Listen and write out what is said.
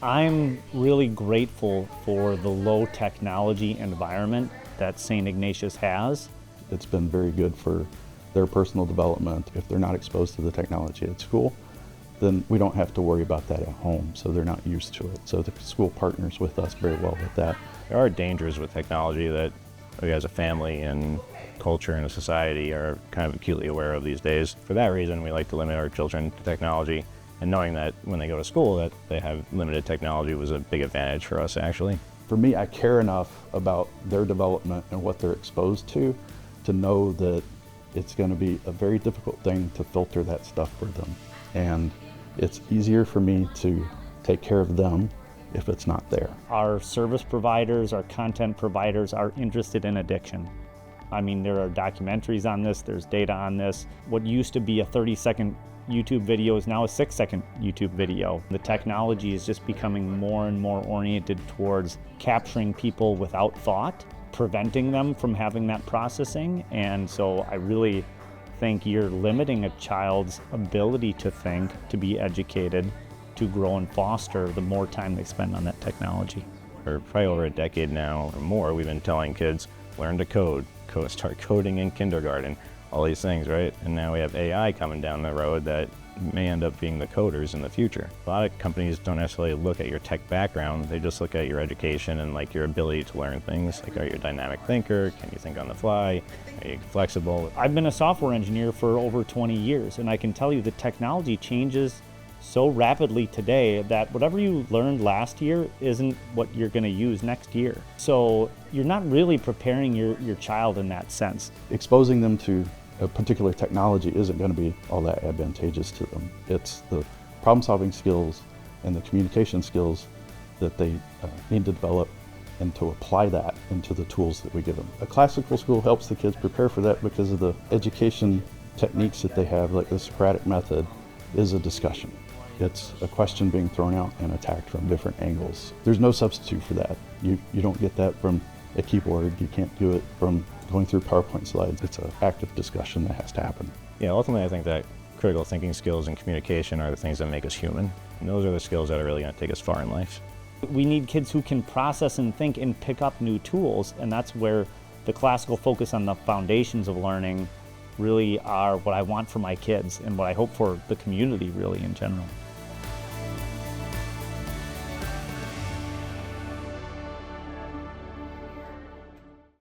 I'm really grateful for the low technology environment that St. Ignatius has. It's been very good for their personal development. If they're not exposed to the technology at school, then we don't have to worry about that at home, so they're not used to it. So the school partners with us very well with that. There are dangers with technology that we as a family and culture and a society are kind of acutely aware of these days. For that reason, we like to limit our children to technology, and knowing that when they go to school that they have limited technology was a big advantage for us actually. For me, I care enough about their development and what they're exposed to know that it's going to be a very difficult thing to filter that stuff for them. And it's easier for me to take care of them if it's not there. Our service providers, our content providers are interested in addiction. I mean, there are documentaries on this, there's data on this. What used to be a 30-second YouTube video is now a 6-second YouTube video. The technology is just becoming more and more oriented towards capturing people without thought, preventing them from having that processing. And so I really think you're limiting a child's ability to think, to be educated, to grow and foster the more time they spend on that technology. For probably over a decade now or more, we've been telling kids, learn to code, start coding in kindergarten, all these things, right? And now we have AI coming down the road that may end up being the coders in the future. A lot of companies don't necessarily look at your tech background, they just look at your education and like your ability to learn things. Like, are you a dynamic thinker? Can you think on the fly? Are you flexible? I've been a software engineer for over 20 years, and I can tell you the technology changes so rapidly today that whatever you learned last year isn't what you're going to use next year. So you're not really preparing your child in that sense. Exposing them to a particular technology isn't going to be all that advantageous to them. It's the problem-solving skills and the communication skills that they need to develop and to apply that into the tools that we give them. A classical school helps the kids prepare for that because of the education techniques that they have, like the Socratic method is a discussion. It's a question being thrown out and attacked from different angles. There's no substitute for that. You don't get that from a keyboard. You can't do it from going through PowerPoint slides. It's an active discussion that has to happen. Yeah, ultimately I think that critical thinking skills and communication are the things that make us human. And those are the skills that are really going to take us far in life. We need kids who can process and think and pick up new tools, and that's where the classical focus on the foundations of learning really are what I want for my kids and what I hope for the community really in general.